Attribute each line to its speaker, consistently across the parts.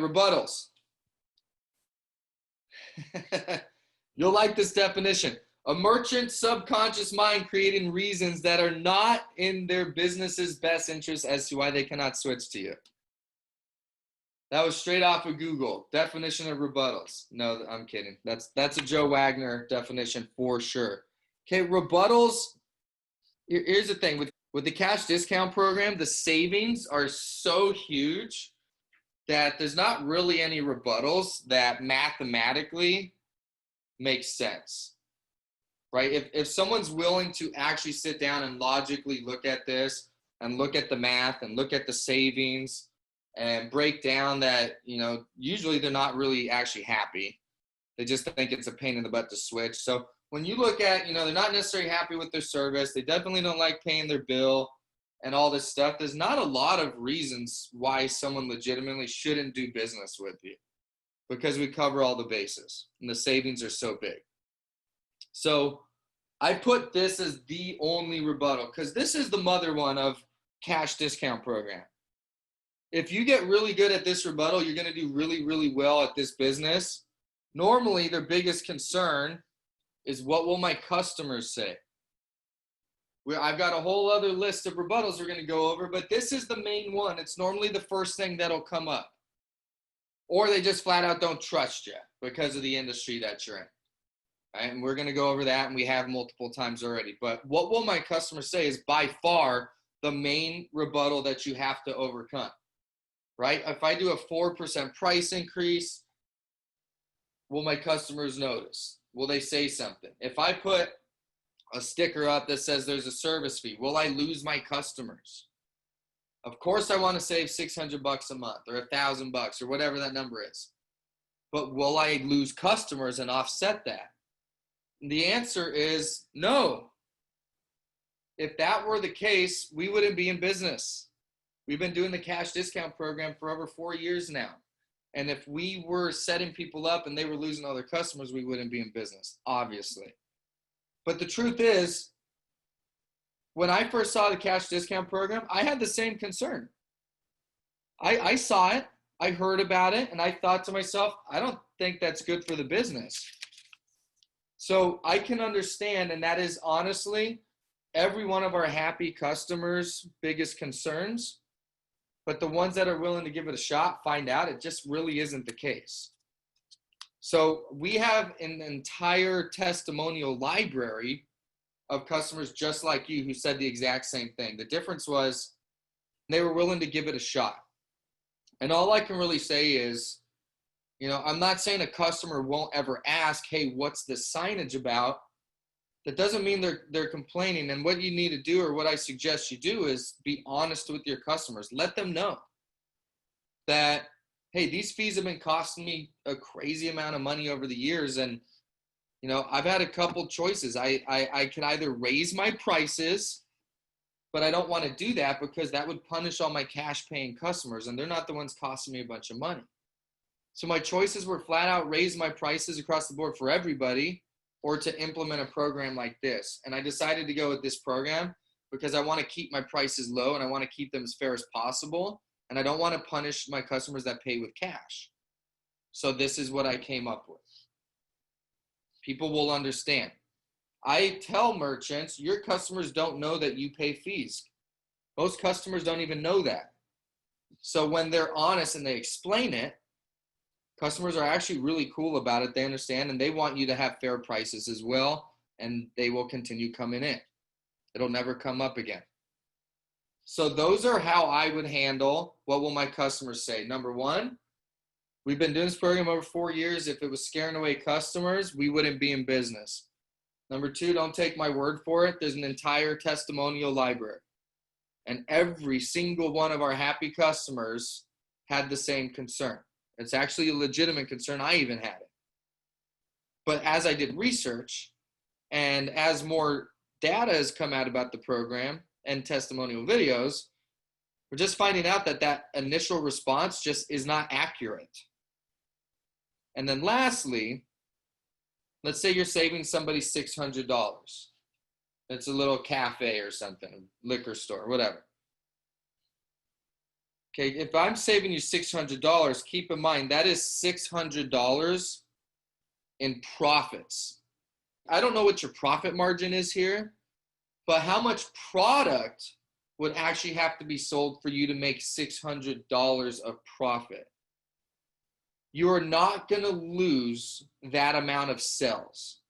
Speaker 1: rebuttals. You'll like this definition. A merchant's subconscious mind creating reasons that are not in their business's best interest as to why they cannot switch to you. That was straight off of Google. Definition of rebuttals. No, I'm kidding. That's a Joe Wagner definition for sure. Okay, rebuttals. Here's the thing. With the cash discount program, the savings are so huge that there's not really any rebuttals that mathematically make sense, right? If someone's willing to actually sit down and logically look at this and look at the math and look at the savings and break down that, usually they're not really actually happy. They just think it's a pain in the butt to switch. So when you look at, they're not necessarily happy with their service. They definitely don't like paying their bill and all this stuff. There's not a lot of reasons why someone legitimately shouldn't do business with you, because we cover all the bases and the savings are so big. So I put this as the only rebuttal because this is the mother one of cash discount program. If you get really good at this rebuttal, you're going to do really, really well at this business. Normally, their biggest concern is, what will my customers say? I've got a whole other list of rebuttals we're going to go over, but this is the main one. It's normally the first thing that'll come up. Or they just flat out don't trust you because of the industry that you're in. Right? And we're going to go over that, and we have multiple times already. But what will my customers say is by far the main rebuttal that you have to overcome. Right? If I do a 4% price increase, will my customers notice? Will they say something? If I put a sticker up that says there's a service fee, will I lose my customers? Of course I want to save $600 a month or $1,000 or whatever that number is. But will I lose customers and offset that? And the answer is no. If that were the case, we wouldn't be in business. We've been doing the cash discount program for over 4 years now. And if we were setting people up and they were losing all their customers, we wouldn't be in business, obviously. But the truth is, when I first saw the cash discount program, I had the same concern. I saw it, I heard about it, and I thought to myself, I don't think that's good for the business. So I can understand, and that is honestly every one of our happy customers' biggest concerns. But the ones that are willing to give it a shot find out it just really isn't the case. So we have an entire testimonial library of customers just like you who said the exact same thing. The difference was they were willing to give it a shot. And all I can really say is, I'm not saying a customer won't ever ask, hey, what's the signage about? That doesn't mean they're complaining. And what you need to do, or what I suggest you do, is be honest with your customers. Let them know that, hey, these fees have been costing me a crazy amount of money over the years. And, I've had a couple choices. I can either raise my prices, but I don't want to do that because that would punish all my cash paying customers. And they're not the ones costing me a bunch of money. So my choices were flat out raise my prices across the board for everybody, or to implement a program like this. And I decided to go with this program because I want to keep my prices low and I want to keep them as fair as possible. And I don't want to punish my customers that pay with cash. So this is what I came up with. People will understand. I tell merchants, your customers don't know that you pay fees. Most customers don't even know that. So when they're honest and they explain it, customers are actually really cool about it. They understand, and they want you to have fair prices as well, and they will continue coming in. It'll never come up again. So those are how I would handle what will my customers say. Number one, we've been doing this program over 4 years. If it was scaring away customers, we wouldn't be in business. Number two, don't take my word for it. There's an entire testimonial library. And every single one of our happy customers had the same concern. It's actually a legitimate concern. I even had it. But as I did research and as more data has come out about the program and testimonial videos, we're just finding out that initial response just is not accurate. And then lastly, let's say you're saving somebody $600. It's a little cafe or something, liquor store, whatever. Okay, if I'm saving you $600, keep in mind that is $600 in profits. I don't know what your profit margin is here, but how much product would actually have to be sold for you to make $600 of profit? You are not going to lose that amount of sales,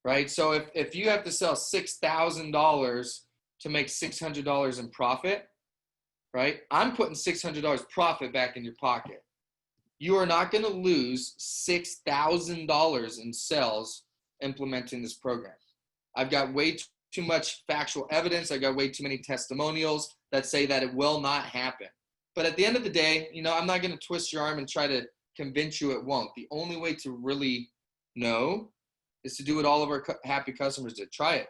Speaker 1: right? So if you have to sell $6,000 to make $600 in profit, right? I'm putting $600 profit back in your pocket. You are not going to lose $6,000 in sales implementing this program. I've got way too much factual evidence. I've got way too many testimonials that say that it will not happen. But at the end of the day, I'm not going to twist your arm and try to convince you it won't. The only way to really know is to do what all of our happy customers did. Try it.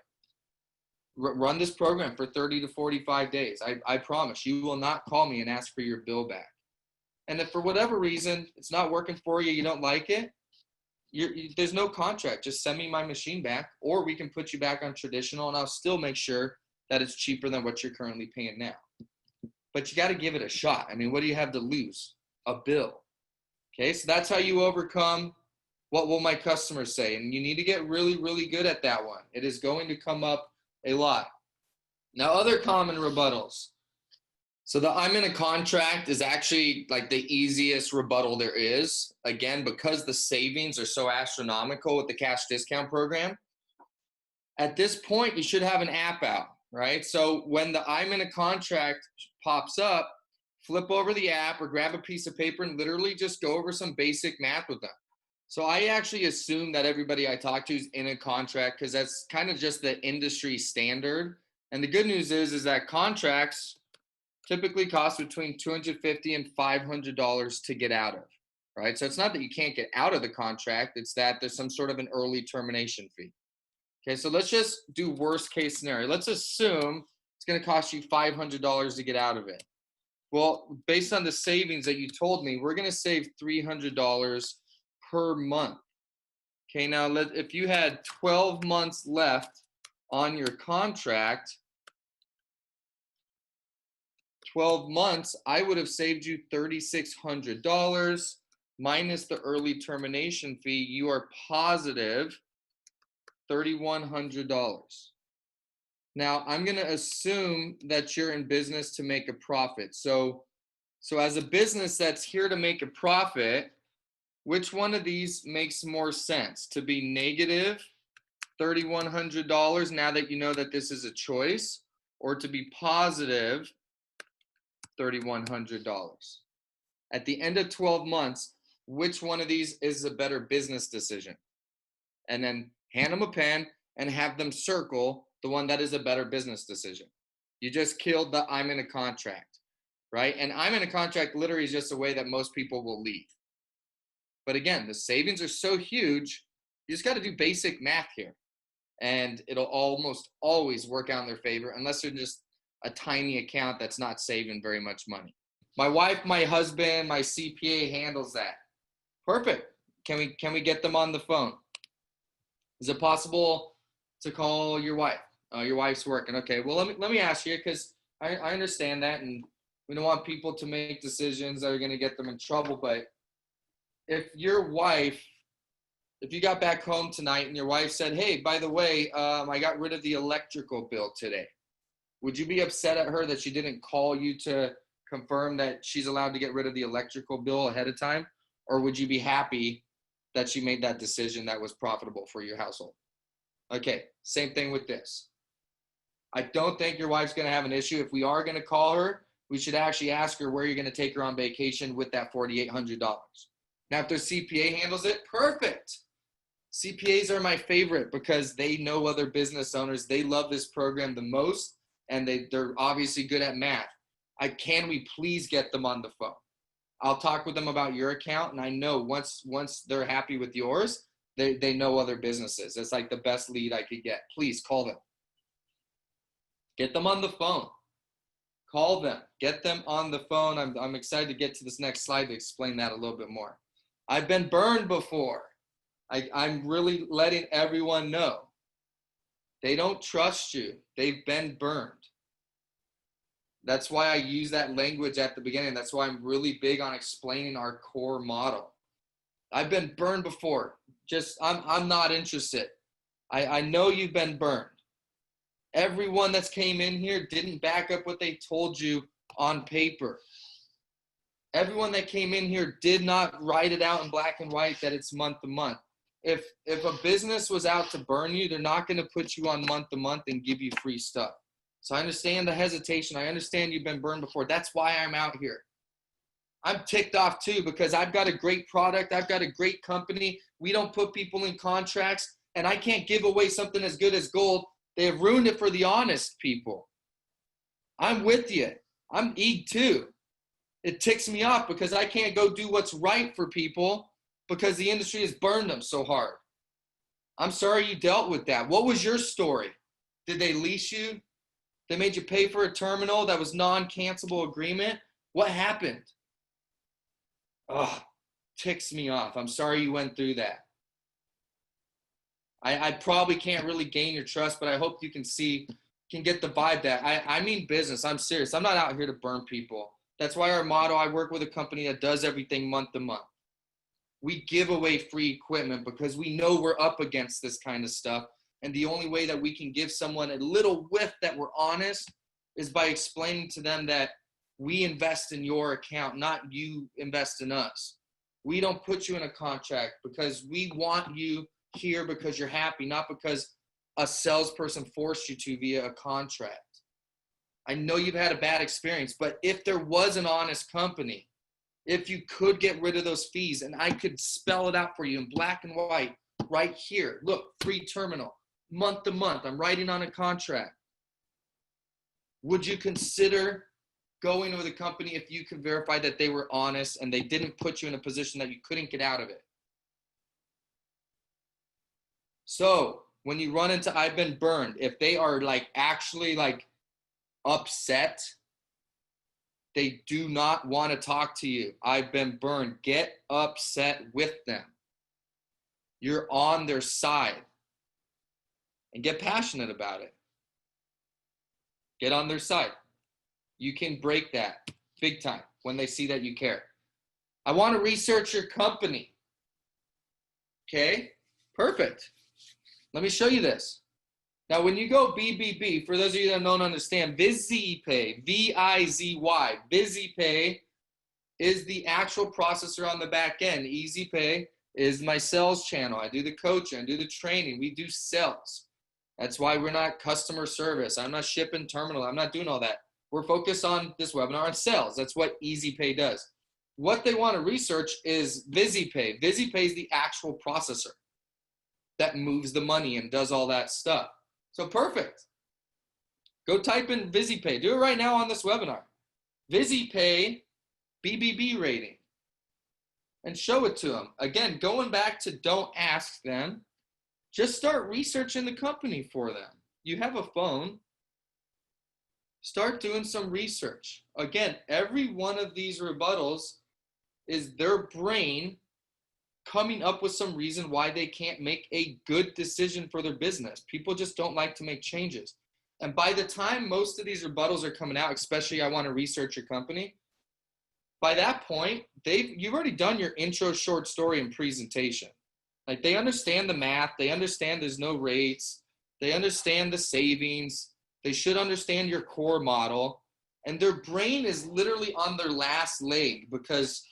Speaker 1: Run this program for 30 to 45 days. I promise you will not call me and ask for your bill back. And if for whatever reason it's not working for you, you don't like it, there's no contract. Just send me my machine back, or we can put you back on traditional, and I'll still make sure that it's cheaper than what you're currently paying now. But you got to give it a shot. I mean, what do you have to lose? A bill. Okay, so that's how you overcome what will my customers say. And you need to get really, really good at that one. It is going to come up a lot. Now, other common rebuttals. So the I'm in a contract is actually like the easiest rebuttal there is. Again, because the savings are so astronomical with the cash discount program. At this point, you should have an app out, right? So when the I'm in a contract pops up, flip over the app or grab a piece of paper and literally just go over some basic math with them. So I actually assume that everybody I talk to is in a contract because that's kind of just the industry standard. And the good news is that contracts typically cost between $250 and $500 to get out of, right? So it's not that you can't get out of the contract, it's that there's some sort of an early termination fee. Okay, so let's just do worst case scenario. Let's assume it's going to cost you $500 to get out of it. Well, based on the savings that you told me, we're going to save $300 per month. Okay, now if you had 12 months left on your contract, 12 months, I would have saved you $3,600 minus the early termination fee. You are positive $3,100. Now, I'm going to assume that you're in business to make a profit. So as a business that's here to make a profit, which one of these makes more sense? To be negative $3,100 now that you know that this is a choice, or to be positive $3,100? At the end of 12 months, which one of these is a better business decision? And then hand them a pen and have them circle the one that is a better business decision. You just killed the I'm in a contract, right? And I'm in a contract literally is just a way that most people will leave. But again, the savings are so huge, you just got to do basic math here. And it'll almost always work out in their favor unless they're just a tiny account that's not saving very much money. My wife, my husband, my CPA handles that. Perfect. Can we get them on the phone? Is it possible to call your wife? Your wife's working. Okay, well, let me ask you, because I understand that, and we don't want people to make decisions that are going to get them in trouble. But if you got back home tonight and your wife said, hey, by the way, I got rid of the electrical bill today, would you be upset at her that she didn't call you to confirm that she's allowed to get rid of the electrical bill ahead of time? Or would you be happy that she made that decision that was profitable for your household? Okay, same thing with this. I don't think your wife's going to have an issue. If we are going to call her, we should actually ask her where you're going to take her on vacation with that $4,800. Now, if their CPA handles it, perfect. CPAs are my favorite because they know other business owners. They love this program the most, and they're obviously good at math. Can we please get them on the phone? I'll talk with them about your account, and I know once they're happy with yours, they know other businesses. It's like the best lead I could get. Please call them. Get them on the phone. Call them. Get them on the phone. I'm excited to get to this next slide to explain that a little bit more. I've been burned before. I'm really letting everyone know. They don't trust you. They've been burned. That's why I use that language at the beginning. That's why I'm really big on explaining our core model. I've been burned before. I'm not interested. I know you've been burned. Everyone that's came in here didn't back up what they told you on paper. Everyone that came in here did not write it out in black and white that it's month to month. If a business was out to burn you, they're not going to put you on month to month and give you free stuff. So I understand the hesitation. I understand you've been burned before. That's why I'm out here. I'm ticked off too because I've got a great product. I've got a great company. We don't put people in contracts, and I can't give away something as good as gold. They have ruined it for the honest people. I'm with you. I'm eager too. It ticks me off because I can't go do what's right for people because the industry has burned them so hard. I'm sorry you dealt with that. What was your story? Did they lease you? They made you pay for a terminal that was non-cancelable agreement? What happened? Oh, ticks me off. I'm sorry you went through that. I probably can't really gain your trust, but I hope you can get the vibe that I mean business. I'm serious. I'm not out here to burn people. That's why our motto, I work with a company that does everything month to month. We give away free equipment because we know we're up against this kind of stuff. And the only way that we can give someone a little whiff that we're honest is by explaining to them that we invest in your account, not you invest in us. We don't put you in a contract because we want you here because you're happy, not because a salesperson forced you to via a contract. I know you've had a bad experience, but if there was an honest company, if you could get rid of those fees and I could spell it out for you in black and white right here, look, free terminal, month to month, I'm writing on a contract. Would you consider going with a company if you could verify that they were honest and they didn't put you in a position that you couldn't get out of it? So when you run into I've been burned, if they are actually upset, they do not want to talk to you. I've been burned. Get upset with them. You're on their side. And get passionate about it. Get on their side. You can break that big time when they see that you care. I want to research your company. Okay, perfect. Let me show you this. Now, when you go BBB, for those of you that don't understand, VizyPay, V-I-Z-Y, VizyPay is the actual processor on the back end. EasyPay is my sales channel. I do the coaching, I do the training. We do sales. That's why we're not customer service. I'm not shipping terminal. I'm not doing all that. We're focused on this webinar on sales. That's what EasyPay does. What they want to research is VizyPay. VizyPay is the actual processor that moves the money and does all that stuff. So perfect. Go type in VizyPay. Do it right now on this webinar. VizyPay BBB rating. And show it to them. Again, going back to don't ask them. Just start researching the company for them. You have a phone. Start doing some research. Again, every one of these rebuttals is their brain coming up with some reason why they can't make a good decision for their business. People just don't like to make changes. And by the time most of these rebuttals are coming out, especially I want to research your company, by that point, you've already done your intro, short story, and presentation. Like, they understand the math. They understand there's no rates. They understand the savings. They should understand your core model. And their brain is literally on their last leg because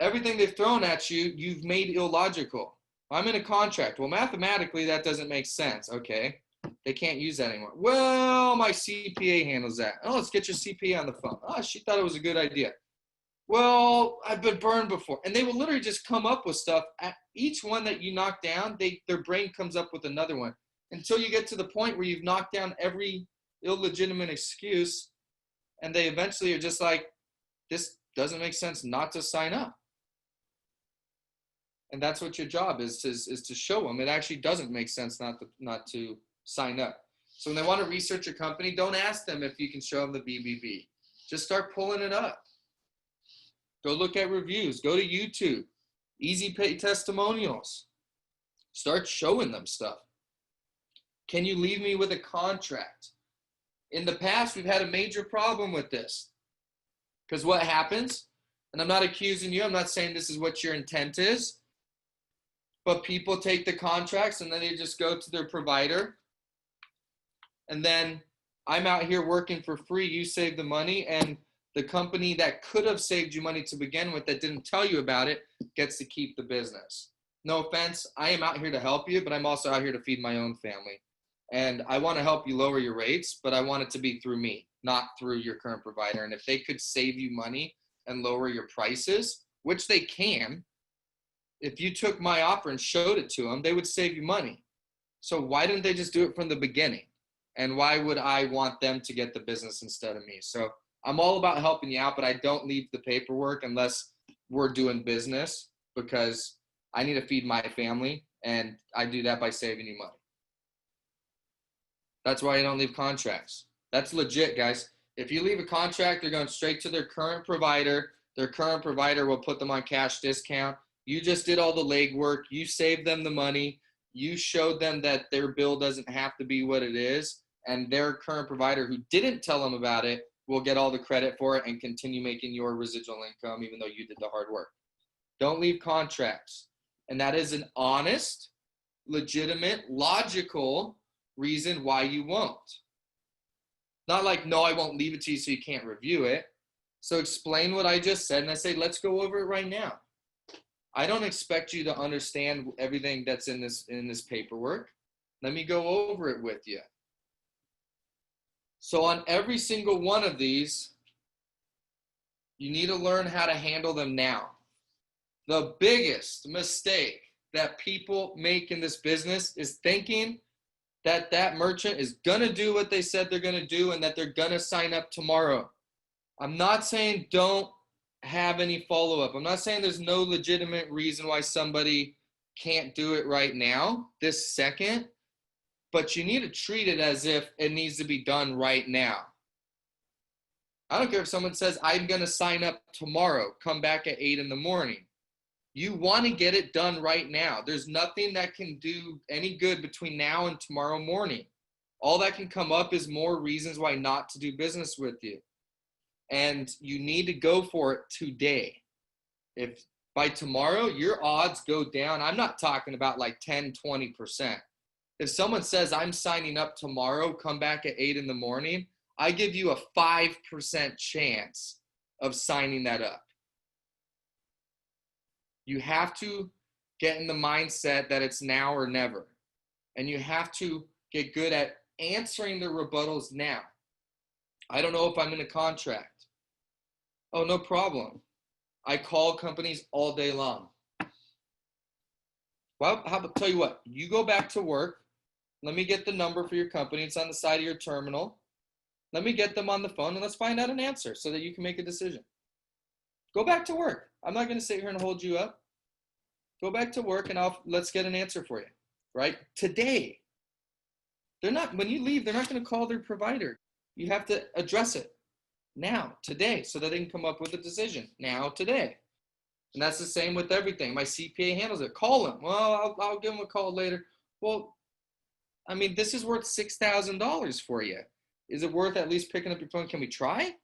Speaker 1: everything they've thrown at you, you've made illogical. I'm in a contract. Well, mathematically, that doesn't make sense. Okay. They can't use that anymore. Well, my CPA handles that. Oh, let's get your CPA on the phone. Oh, she thought it was a good idea. Well, I've been burned before. And they will literally just come up with stuff. At each one that you knock down, their brain comes up with another one until you get to the point where you've knocked down every illegitimate excuse. And they eventually are just like, this doesn't make sense not to sign up. And that's what your job is to show them it actually doesn't make sense not to sign up. So when they want to research your company, don't ask them if you can show them the BBB. Just start pulling it up. Go look at reviews. Go to YouTube. EasyPay testimonials. Start showing them stuff. Can you leave me with a contract? In the past, we've had a major problem with this. Because what happens, and I'm not accusing you, I'm not saying this is what your intent is, but people take the contracts and then they just go to their provider. And then I'm out here working for free, you save the money, and the company that could have saved you money to begin with that didn't tell you about it gets to keep the business. No offense, I am out here to help you, but I'm also out here to feed my own family. And I want to help you lower your rates, but I want it to be through me, not through your current provider. And if they could save you money and lower your prices, which they can, if you took my offer and showed it to them, they would save you money. So why didn't they just do it from the beginning? And why would I want them to get the business instead of me? So I'm all about helping you out, but I don't leave the paperwork unless we're doing business, because I need to feed my family, and I do that by saving you money. That's why I don't leave contracts. That's legit, guys. If you leave a contract, they're going straight to their current provider. Their current provider will put them on cash discount. You just did all the legwork. You saved them the money. You showed them that their bill doesn't have to be what it is. And their current provider, who didn't tell them about it, will get all the credit for it and continue making your residual income, even though you did the hard work. Don't leave contracts. And that is an honest, legitimate, logical reason why you won't. Not like, no, I won't leave it to you so you can't review it. So explain what I just said, and I say, let's go over it right now. I don't expect you to understand everything that's in this paperwork. Let me go over it with you. So on every single one of these, you need to learn how to handle them now. The biggest mistake that people make in this business is thinking that that merchant is going to do what they said they're going to do and that they're going to sign up tomorrow. I'm not saying don't have any follow-up. I'm not saying there's no legitimate reason why somebody can't do it right now, this second, but you need to treat it as if it needs to be done right now. I don't care if someone says, I'm going to sign up tomorrow, come back at 8 in the morning. You want to get it done right now. There's nothing that can do any good between now and tomorrow morning. All that can come up is more reasons why not to do business with you. And you need to go for it today. If by tomorrow your odds go down, I'm not talking about like 10, 20%. If someone says, I'm signing up tomorrow, come back at 8 in the morning, I give you a 5% chance of signing that up. You have to get in the mindset that it's now or never. And you have to get good at answering the rebuttals now. I don't know if I'm in a contract. Oh, no problem. I call companies all day long. Well, how about, tell you what, you go back to work. Let me get the number for your company. It's on the side of your terminal. Let me get them on the phone and let's find out an answer so that you can make a decision. Go back to work. I'm not going to sit here and hold you up. Go back to work and let's get an answer for you, right? Today. When you leave, they're not going to call their provider. You have to address it now, today, so that they can come up with a decision now, today. And that's the same with everything. My CPA handles it. Call him. Well, I'll give him a call later. Well, I mean, this is worth $6,000 for you. Is it worth at least picking up your phone? Can we try?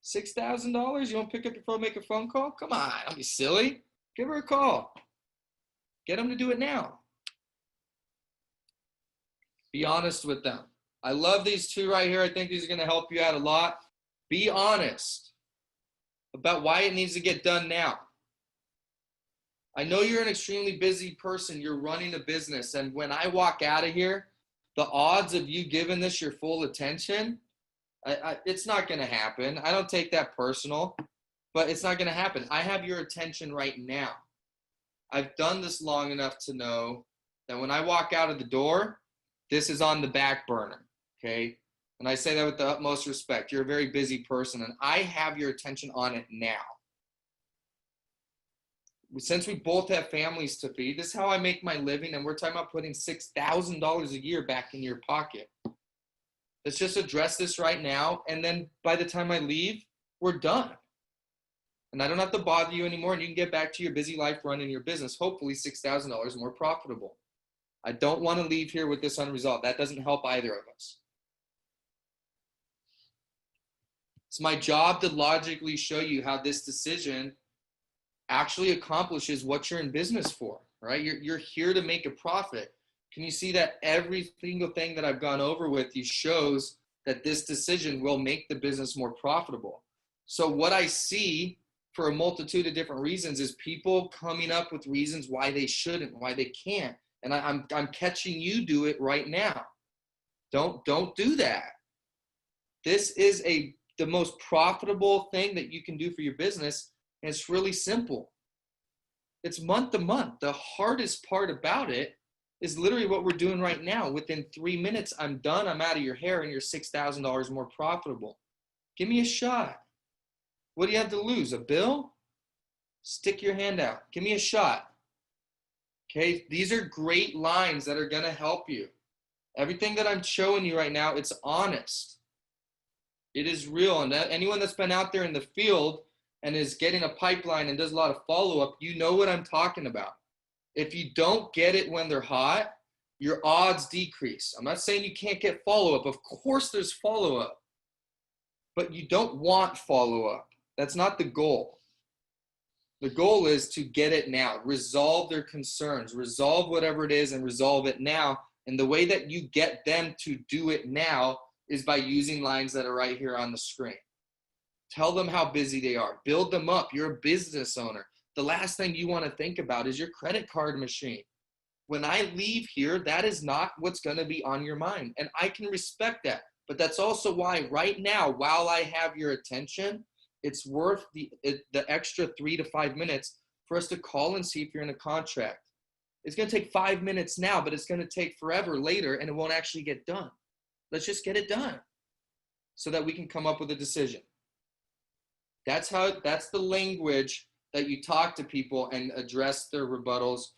Speaker 1: $6,000? You won't pick up your phone, make a phone call? Come on, don't be silly. Give her a call. Get them to do it now. Be honest with them. I love these two right here. I think these are going to help you out a lot. Be honest about why it needs to get done now. I know you're an extremely busy person. You're running a business. And when I walk out of here, the odds of you giving this your full attention, it's not going to happen. I don't take that personal, but it's not going to happen. I have your attention right now. I've done this long enough to know that when I walk out of the door, this is on the back burner, okay? And I say that with the utmost respect. You're a very busy person, and I have your attention on it now. Since we both have families to feed, this is how I make my living, and we're talking about putting $6,000 a year back in your pocket. Let's just address this right now, and then by the time I leave, we're done. And I don't have to bother you anymore, and you can get back to your busy life running your business, hopefully $6,000 more profitable. I don't want to leave here with this unresolved. That doesn't help either of us. It's my job to logically show you how this decision actually accomplishes what you're in business for, right? You're here to make a profit. Can you see that every single thing that I've gone over with you shows that this decision will make the business more profitable? So what I see for a multitude of different reasons is people coming up with reasons why they shouldn't, why they can't. And I'm catching you do it right now. Don't do that. This is the most profitable thing that you can do for your business, and it's really simple. It's month to month. The hardest part about it is literally what we're doing right now. Within 3 minutes, I'm done. I'm out of your hair, and you're $6,000 more profitable. Give me a shot. What do you have to lose? A bill? Stick your hand out. Give me a shot. Okay, these are great lines that are going to help you. Everything that I'm showing you right now, it's honest. It is real. And anyone that's been out there in the field and is getting a pipeline and does a lot of follow-up, you know what I'm talking about. If you don't get it when they're hot, your odds decrease. I'm not saying you can't get follow-up. Of course there's follow-up. But you don't want follow-up. That's not the goal. The goal is to get it now. Resolve their concerns. Resolve whatever it is and resolve it now. And the way that you get them to do it now is by using lines that are right here on the screen. Tell them how busy they are. Build them up. You're a business owner. The last thing you want to think about is your credit card machine. When I leave here, that is not what's going to be on your mind. And I can respect that. But that's also why right now, while I have your attention, it's worth the extra 3 to 5 minutes for us to call and see if you're in a contract. It's going to take 5 minutes now, but it's going to take forever later, and it won't actually get done. Let's just get it done so that we can come up with a decision. That's the language that you talk to people and address their rebuttals